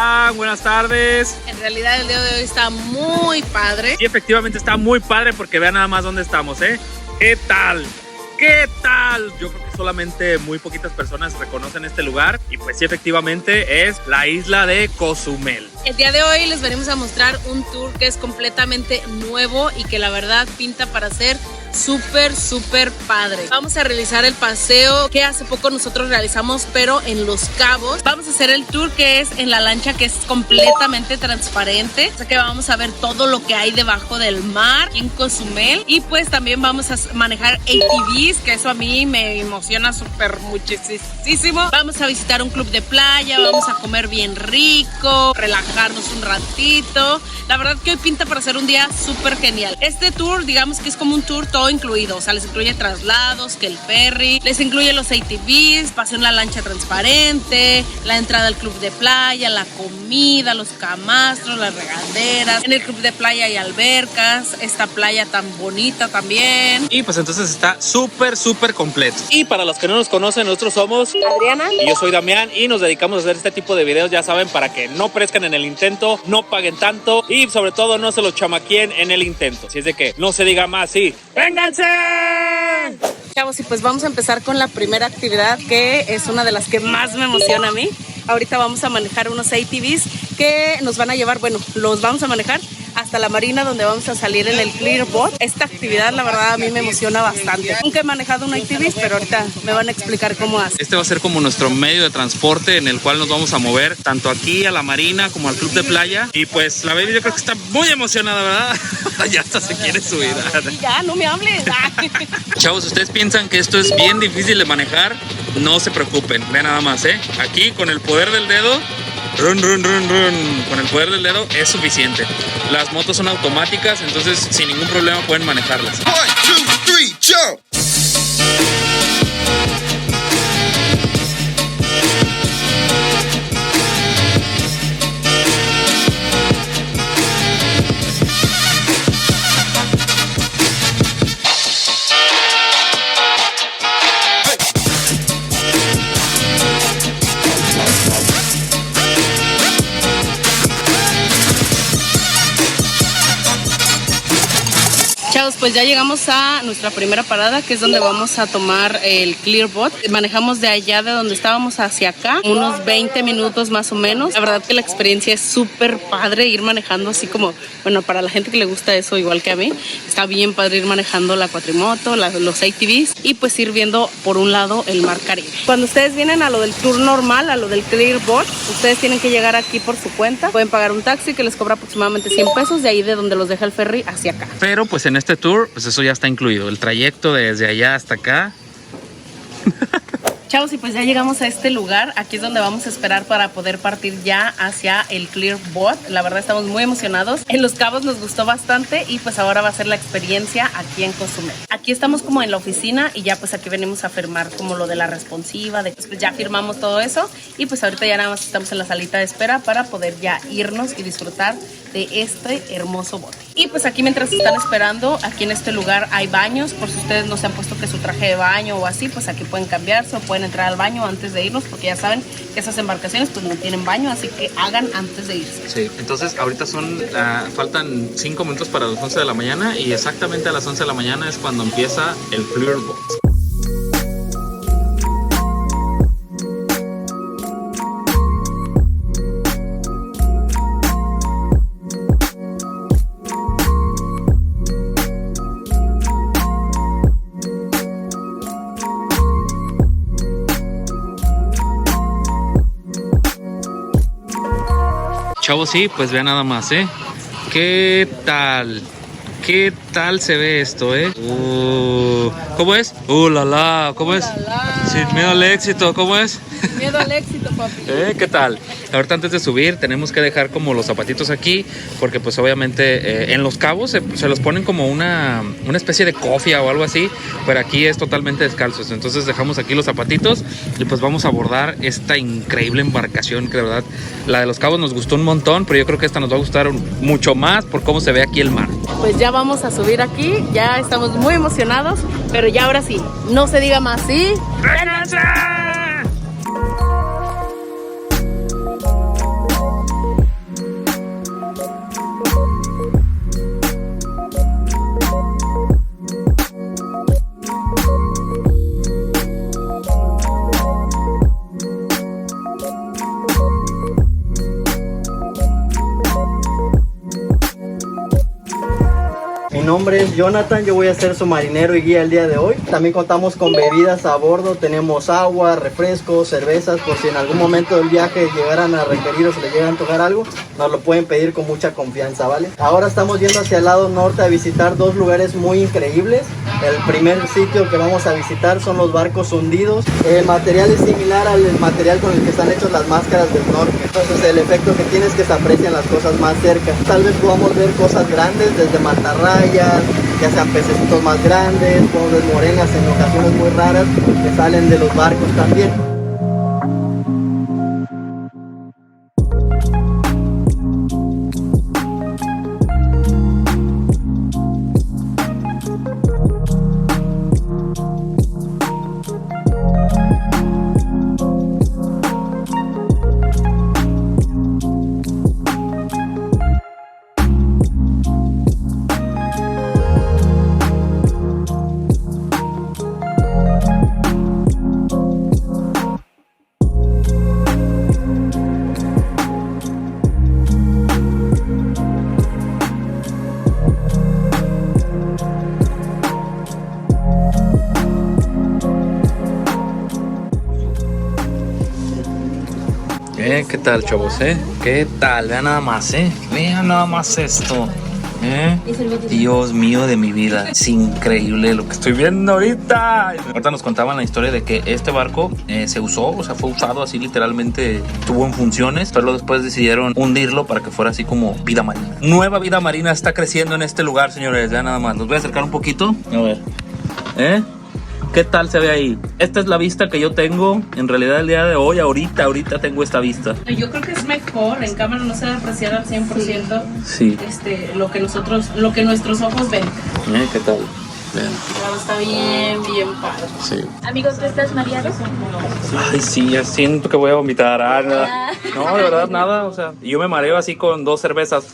están? Buenas tardes. En realidad el día de hoy está muy padre. Sí, efectivamente está muy padre porque vean nada más dónde estamos, ¿eh? ¿Qué tal? ¿Qué tal? Yo creo que solamente muy poquitas personas reconocen este lugar y pues sí, efectivamente es la isla de Cozumel. El día de hoy les venimos a mostrar un tour que es completamente nuevo y que la verdad pinta para ser súper padre. Vamos a realizar el paseo que hace poco nosotros realizamos, pero en Los Cabos. Vamos a hacer el tour que es en la lancha, que es completamente transparente, o sea que vamos a ver todo lo que hay debajo del mar aquí en Cozumel. Y pues también vamos a manejar ATVs, que eso a mí me emociona súper muchísimo. Vamos a visitar un club de playa, vamos a comer bien rico, relajarnos un ratito. La verdad que hoy pinta para ser un día súper genial. Este tour, digamos que es como un tour todo incluido, o sea, les incluye traslados, que el ferry, les incluye los ATVs, paseo en la lancha transparente, la entrada al club de playa, la comida, los camastros, las regaderas. En el club de playa hay albercas, esta playa tan bonita también. Y pues entonces está súper completo. Y para los que no nos conocen, nosotros somos Adriana y yo soy Damián y nos dedicamos a hacer este tipo de videos, ya saben, para que no perezcan en el intento, no paguen tanto y sobre todo no se los chamaquien en el intento. Así es de que no se diga más, sí. ¡Vénganse! Chavos, y pues vamos a empezar con la primera actividad, que es una de las que más me emociona a mí. Ahorita vamos a manejar unos ATVs que nos van a llevar, bueno, los vamos a manejar hasta la marina, donde vamos a salir en el Clear Boat. Esta actividad, la verdad, a mí me emociona bastante. Nunca he manejado un ATV, pero ahorita me van a explicar cómo hace. Este va a ser como nuestro medio de transporte en el cual nos vamos a mover tanto aquí a la marina como al club de playa. Y pues la baby yo creo que está muy emocionada, ¿verdad? Ya hasta se quiere subir. Y ya, no me hables. Chavos, ustedes piensan que esto es bien difícil de manejar, no se preocupen. Vean nada más, ¿eh? Aquí con el poder del dedo, run. Con el poder del dedo es suficiente. Las motos son automáticas, entonces sin ningún problema pueden manejarlas. 1, 2, 3, jump! Chavos, pues ya llegamos a nuestra primera parada, que es donde vamos a tomar el Clear Boat. Manejamos de allá de donde estábamos hacia acá, unos 20 minutos más o menos. La verdad que la experiencia es súper padre ir manejando así como, bueno, para la gente que le gusta eso igual que a mí, está bien padre ir manejando la cuatrimoto, los ATVs y pues ir viendo por un lado el mar Caribe. Cuando ustedes vienen a lo del tour normal, a lo del Clear Boat, ustedes tienen que llegar aquí por su cuenta. Pueden pagar un taxi que les cobra aproximadamente 100 pesos, de ahí de donde los deja el ferry hacia acá. Pero pues en este tour, pues eso ya está incluido. El trayecto desde allá hasta acá. Chavos, y pues ya llegamos a este lugar. Aquí es donde vamos a esperar para poder partir ya hacia el Clear Boat. La verdad estamos muy emocionados. En Los Cabos nos gustó bastante y pues ahora va a ser la experiencia aquí en Cozumel. Aquí estamos como en la oficina y ya pues aquí venimos a firmar como lo de la responsiva. Pues ya firmamos todo eso y pues ahorita ya nada más estamos en la salita de espera para poder ya irnos y disfrutar de este hermoso bote. Y pues aquí mientras están esperando, aquí en este lugar hay baños, por si ustedes no se han puesto que su traje de baño o así, pues aquí pueden cambiarse o pueden entrar al baño antes de irnos, porque ya saben que esas embarcaciones pues no tienen baño, así que hagan antes de irse. Sí, entonces ahorita faltan 5 minutos para las 11 de la mañana y exactamente a las 11 de la mañana es cuando empieza el Clear Boat. Chavos, sí, pues vean nada más, ¿eh? ¿Qué tal? ¿Qué tal se ve esto, eh? ¿Cómo es? La la, ¿cómo es? Sin miedo al éxito, ¿cómo es? Miedo al éxito, papi. ¿Qué tal? Ahorita antes de subir tenemos que dejar como los zapatitos aquí, porque pues obviamente en Los Cabos se los ponen como una especie de cofia o algo así, pero aquí es totalmente descalzos. Entonces dejamos aquí los zapatitos y pues vamos a abordar esta increíble embarcación que de verdad la de Los Cabos nos gustó un montón, pero yo creo que esta nos va a gustar mucho más por cómo se ve aquí el mar. Pues ya vamos a subir aquí, ya estamos muy emocionados, pero ya ahora sí, no se diga más, ¿sí? ¡Vénganse! nombre es Jonathan, yo voy a ser su marinero y guía el día de hoy. También contamos con bebidas a bordo, tenemos agua, refrescos, cervezas, por si en algún momento del viaje llegaran a requerir o se les llega a antojar algo, nos lo pueden pedir con mucha confianza, ¿vale? Ahora estamos yendo hacia el lado norte a visitar dos lugares muy increíbles. El primer sitio que vamos a visitar son los barcos hundidos. El material es similar al material con el que están hechos las máscaras del norte. Entonces el efecto que tiene es que se aprecian las cosas más cerca. Tal vez podamos ver cosas grandes, desde mantarrayas, ya sean pececitos más grandes, podemos ver morenas en ocasiones muy raras que salen de los barcos también. ¿Qué tal, chavos? ¿Qué tal? Vean nada más, Vean nada más esto. Dios mío de mi vida, es increíble lo que estoy viendo ahorita. Ahorita nos contaban la historia de que este barco se usó, o sea, fue usado así literalmente, estuvo en funciones, pero después decidieron hundirlo para que fuera así como vida marina. Nueva vida marina está creciendo en este lugar, señores. Ya nada más, los voy a acercar un poquito. A ver, ¿qué tal se ve ahí? Esta es la vista que yo tengo. En realidad el día de hoy, ahorita tengo esta vista. Yo creo que es mejor, en cámara no se va a apreciar al 100% sí. Lo que nuestros ojos ven. ¿Qué tal? Vean. Claro, está bien padre. Sí. Amigos, ¿tú estás mareado? Ay, sí, ya siento que voy a vomitar. Nada. No, de verdad, nada. O sea, yo me mareo así con 2 cervezas.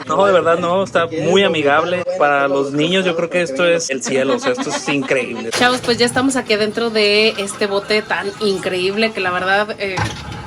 No, de verdad no, está muy amigable. Para los niños yo creo que esto es el cielo, o sea, esto es increíble. Chavos, pues ya estamos aquí dentro de este bote tan increíble que la verdad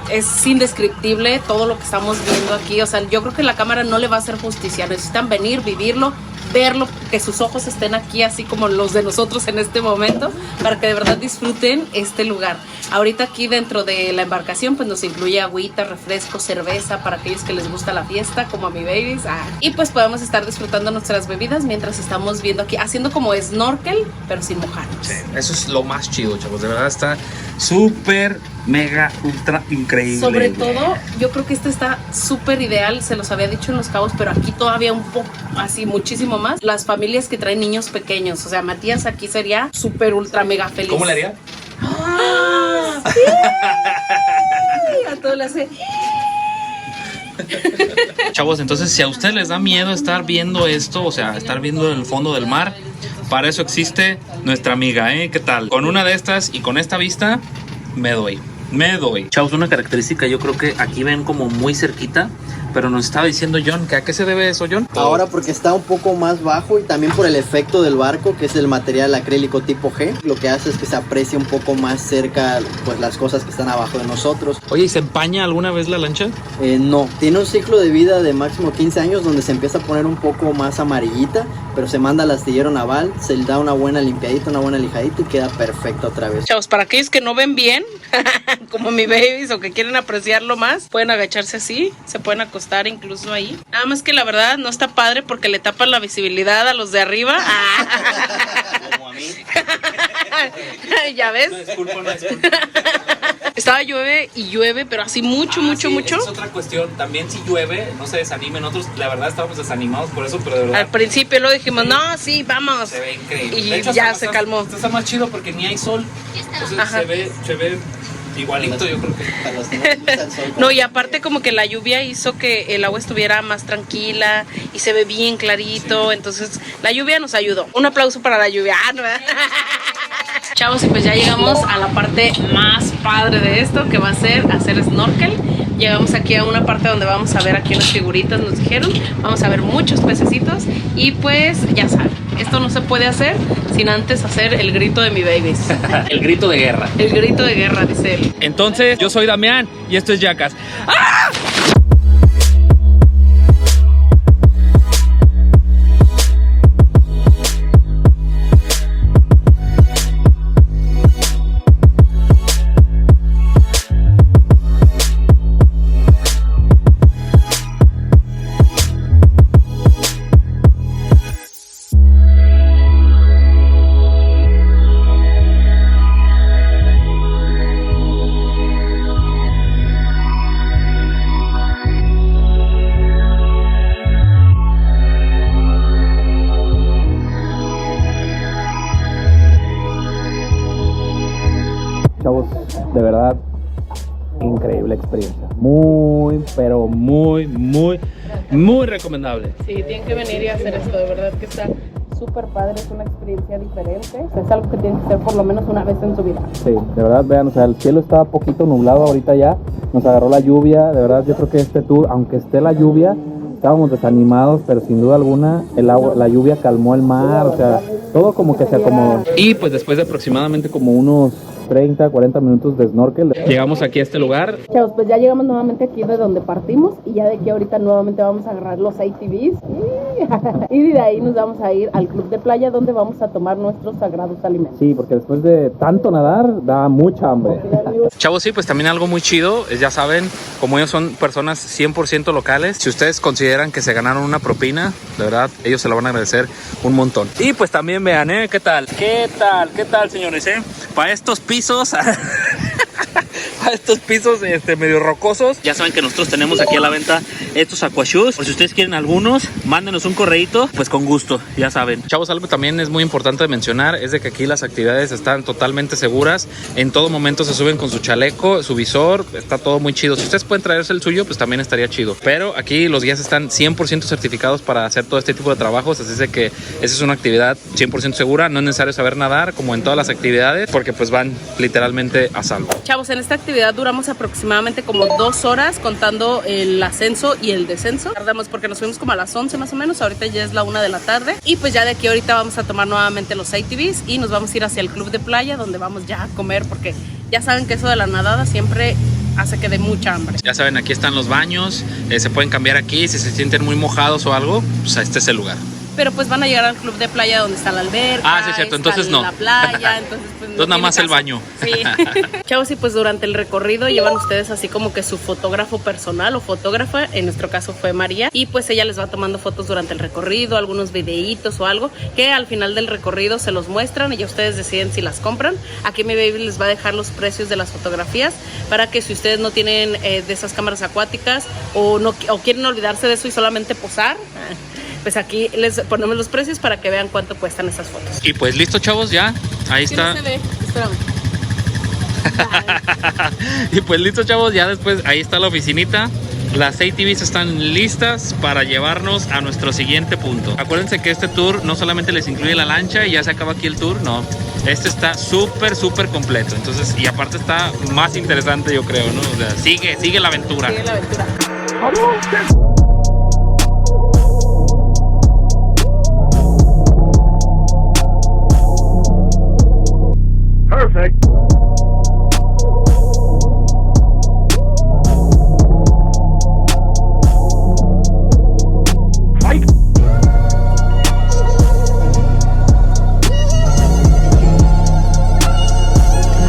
es indescriptible todo lo que estamos viendo aquí. O sea, yo creo que la cámara no le va a hacer justicia. Necesitan venir, vivirlo, verlo, que sus ojos estén aquí así como los de nosotros en este momento, para que de verdad disfruten este lugar. Ahorita aquí dentro de la embarcación pues nos incluye agüita, refresco, cerveza para aquellos que les gusta la fiesta, como a mi babies. Y pues podemos estar disfrutando nuestras bebidas mientras estamos viendo aquí, haciendo como snorkel, pero sin mojarnos. Sí, eso es lo más chido, chavos. De verdad está súper, mega, ultra increíble. Sobre todo, yo creo que este está súper ideal, se los había dicho en Los Cabos, pero aquí todavía un poco, así muchísimo más. Las familias que traen niños pequeños, o sea, Matías aquí sería súper, ultra, mega feliz. ¿Cómo le haría? ¡Ah! ¡Sí! A todo le hace... Chavos, entonces si a ustedes les da miedo estar viendo esto, o sea, estar viendo el fondo del mar, para eso existe nuestra amiga, ¿qué tal? Con una de estas y con esta vista, me doy. Chavos, una característica, yo creo que aquí ven como muy cerquita, pero nos estaba diciendo John, que ¿a qué se debe eso, John? Ahora porque está un poco más bajo y también por el efecto del barco, que es el material acrílico tipo G, lo que hace es que se aprecie un poco más cerca pues las cosas que están abajo de nosotros. Oye, ¿y se empaña alguna vez la lancha? No, tiene un ciclo de vida de máximo 15 años donde se empieza a poner un poco más amarillita, pero se manda al astillero naval, se le da una buena limpiadita, una buena lijadita y queda perfecta otra vez. Chavos, para aquellos que no ven bien, como mi babies, o que quieren apreciarlo más, pueden agacharse así, se pueden acostar incluso ahí. Nada más que la verdad no está padre porque le tapan la visibilidad a los de arriba. Como a mí. ¿Ya ves? No, disculpa. Estaba llueve y llueve, pero así mucho. Esa es otra cuestión. También si llueve, no se desanimen. Nosotros, la verdad, estábamos desanimados por eso, pero de verdad. Al principio lo dijimos, no, sí, vamos. Se ve increíble. Y de hecho, ya se calmó. Esto está más chido porque ni hay sol. Entonces se ve igualito, yo creo que. No, y aparte como que la lluvia hizo que el agua estuviera más tranquila y se ve bien clarito, entonces la lluvia nos ayudó. Un aplauso para la lluvia. Chavos, y pues ya llegamos a la parte más padre de esto, que va a ser hacer snorkel. Llegamos aquí a una parte donde vamos a ver aquí unas figuritas, nos dijeron. Vamos a ver muchos pececitos y pues ya saben, esto no se puede hacer sin antes hacer el grito de mi babies. El grito de guerra. El grito de guerra, dice él. Entonces, yo soy Damián y esto es Jackass. ¡Ah! de verdad, increíble experiencia. Muy, pero muy recomendable. Sí, tienen que venir y hacer esto, de verdad que está súper padre, es una experiencia diferente. O sea, es algo que tienen que hacer por lo menos una vez en su vida. Sí, de verdad, vean, o sea, el cielo está poquito nublado ahorita ya, nos agarró la lluvia, de verdad yo creo que este tour, aunque esté la lluvia, estábamos desanimados, pero sin duda alguna la lluvia calmó el mar, o sea, todo como que se acomodó. Y pues después de aproximadamente como unos 30, 40 minutos de snorkel, llegamos aquí a este lugar. Chavos, pues ya llegamos nuevamente aquí de donde partimos y ya de aquí ahorita nuevamente vamos a agarrar los ATVs y de ahí nos vamos a ir al club de playa donde vamos a tomar nuestros sagrados alimentos. Sí, porque después de tanto nadar da mucha hambre. Chavos, sí, pues también algo muy chido, ya saben, como ellos son personas 100% locales, si ustedes consideran que se ganaron una propina, de verdad, ellos se lo van a agradecer un montón. Y pues también vean, ¿qué tal? ¿Qué tal, señores, Para estos pisos, a estos pisos medio rocosos, ya saben que nosotros tenemos aquí a la venta estos aquashoes. Por si ustedes quieren algunos, mándenos un correíto, pues con gusto, ya saben. Chavos, algo también es muy importante de mencionar es de que aquí las actividades están totalmente seguras. En todo momento se suben con su chaleco, su visor, está todo muy chido. Si ustedes pueden traerse el suyo, pues también estaría chido. Pero aquí los guías están 100% certificados para hacer todo este tipo de trabajos, así es de que esa es una actividad 100% segura. No es necesario saber nadar como en todas las actividades, porque pues van literalmente a salvo. Chavos, en esta actividad duramos aproximadamente como 2 horas contando el ascenso y el descenso. Tardamos porque nos fuimos como a las 11 más o menos, ahorita ya es la 1 de la tarde. Y pues ya de aquí ahorita vamos a tomar nuevamente los ATVs y nos vamos a ir hacia el club de playa donde vamos ya a comer, porque ya saben que eso de la nadada siempre hace que dé mucha hambre. Ya saben, aquí están los baños, se pueden cambiar aquí, si se sienten muy mojados o algo, pues este es el lugar. Pero pues van a llegar al club de playa donde está la alberca. Ah, sí, es cierto, entonces no. La playa, entonces pues no nada más caso. El baño. Sí. Chavos, y pues durante el recorrido llevan ustedes así como que su fotógrafo personal o fotógrafa, en nuestro caso fue María, y pues ella les va tomando fotos durante el recorrido, algunos videitos o algo, que al final del recorrido se los muestran y ya ustedes deciden si las compran. Aquí mi baby les va a dejar los precios de las fotografías para que si ustedes no tienen de esas cámaras acuáticas o quieren olvidarse de eso y solamente posar, pues aquí les ponemos los precios para que vean cuánto cuestan esas fotos. Y pues listo, chavos, ya, ahí está. No se ve, espérame. Y pues listo, chavos, ya después ahí está la oficinita. Las ATVs están listas para llevarnos a nuestro siguiente punto. Acuérdense que este tour no solamente les incluye la lancha y ya se acaba aquí el tour, no. Este está súper completo. Entonces, y aparte está más interesante, yo creo, ¿no? O sea, sigue la aventura. Sigue la aventura. Perfect.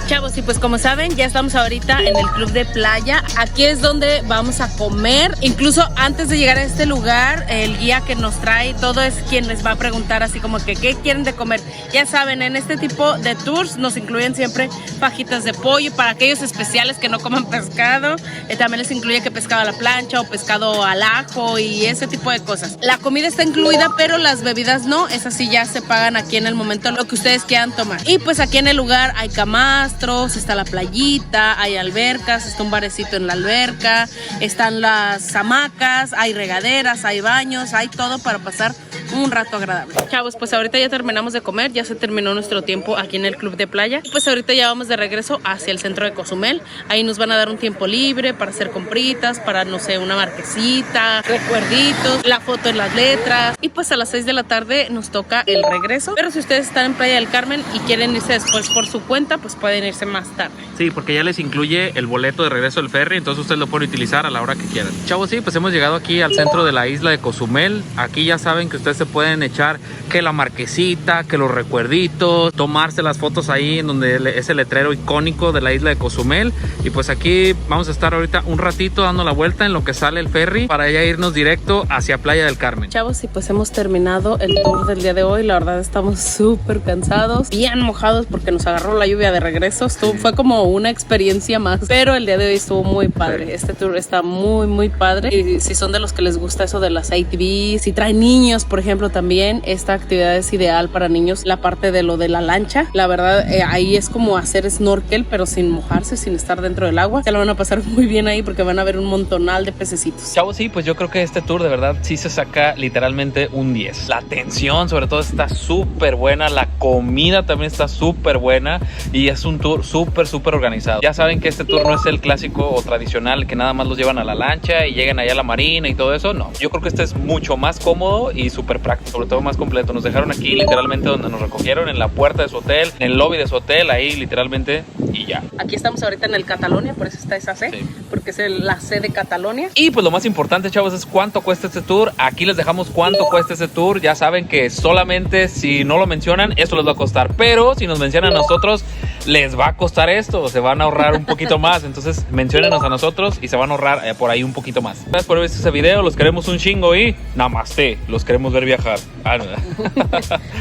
Chavos, y pues como saben, ya estamos ahorita en el club de playa. Aquí es donde vamos a comer. Incluso antes de llegar a este lugar, el guía que nos trae todo es quien les va a preguntar así como que qué quieren de comer. Ya saben, en este tipo de tours nos incluyen siempre fajitas de pollo para aquellos especiales que no coman pescado. También les incluye que pescado a la plancha o pescado al ajo y ese tipo de cosas. La comida está incluida, pero las bebidas no. Esas sí ya se pagan aquí en el momento, lo que ustedes quieran tomar. Y pues aquí en el lugar hay camastros, está la playita, hay albercas, está un barecito en la alberca, están las hamacas, hay regaderas, hay baños, hay todo para pasar un rato agradable. Chavos, pues ahorita ya terminamos de comer, ya se terminó nuestro tiempo aquí en el club de playa. Y pues ahorita ya vamos de regreso hacia el centro de Cozumel. Ahí nos van a dar un tiempo libre para hacer compritas, para no sé, una marquesita, recuerditos, la foto en las letras. Y pues a las 6 de la tarde nos toca el regreso. Pero si ustedes están en Playa del Carmen y quieren irse después por su cuenta, pues pueden irse más tarde. Sí, porque ya les incluye el boleto de regreso del ferry, entonces ustedes lo pueden utilizar a la hora que quieran. Chavos, sí, pues hemos llegado aquí al centro de la isla de Cozumel. Aquí ya saben que ustedes se pueden echar que la marquesita, que los recuerditos, tomarse las fotos ahí en donde es el letrero icónico de la isla de Cozumel. Y pues aquí vamos a estar ahorita un ratito dando la vuelta en lo que sale el ferry para ya irnos directo hacia Playa del Carmen. Chavos, y pues hemos terminado el tour del día de hoy. La verdad estamos súper cansados, bien mojados porque nos agarró la lluvia de regreso. Fue como una experiencia más, pero el día de hoy estuvo muy padre. Sí. Este tour está muy padre y si son de los que les gusta eso de las ATVs, si traen niños, por ejemplo, ejemplo, también esta actividad es ideal para niños, la parte de lo de la lancha. La verdad, ahí es como hacer snorkel, pero sin mojarse, sin estar dentro del agua. Se lo van a pasar muy bien ahí porque van a ver un montonal de pececitos. Chavos, sí, pues yo creo que este tour de verdad sí se saca literalmente un 10. La atención sobre todo está súper buena, la comida también está súper buena y es un tour súper organizado. Ya saben que este tour no es el clásico o tradicional que nada más los llevan a la lancha y llegan allá a la marina y todo eso. No, yo creo que este es mucho más cómodo y súper práctico, sobre todo más completo. Nos dejaron aquí literalmente donde nos recogieron, en la puerta de su hotel, en el lobby de su hotel, ahí literalmente, y ya. Aquí estamos ahorita en el Catalonia, por eso está esa C, sí, porque es la C de Catalonia. Y pues lo más importante, chavos, es cuánto cuesta este tour. Aquí les dejamos cuánto cuesta este tour. Ya saben que solamente si no lo mencionan, esto les va a costar, pero si nos mencionan a nosotros, les va a costar esto, se van a ahorrar un poquito más. Entonces menciónenos a nosotros y se van a ahorrar por ahí un poquito más. Gracias por haber visto este video, los queremos un chingo y namaste, los queremos ver viajar.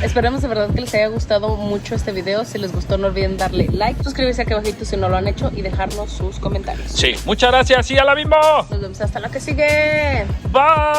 Esperemos de verdad que les haya gustado mucho este video. Si les gustó, no olviden darle like, suscribirse aquí abajito si no lo han hecho y dejarnos sus comentarios. Sí, muchas gracias y a la misma. Nos vemos hasta la que sigue. Bye.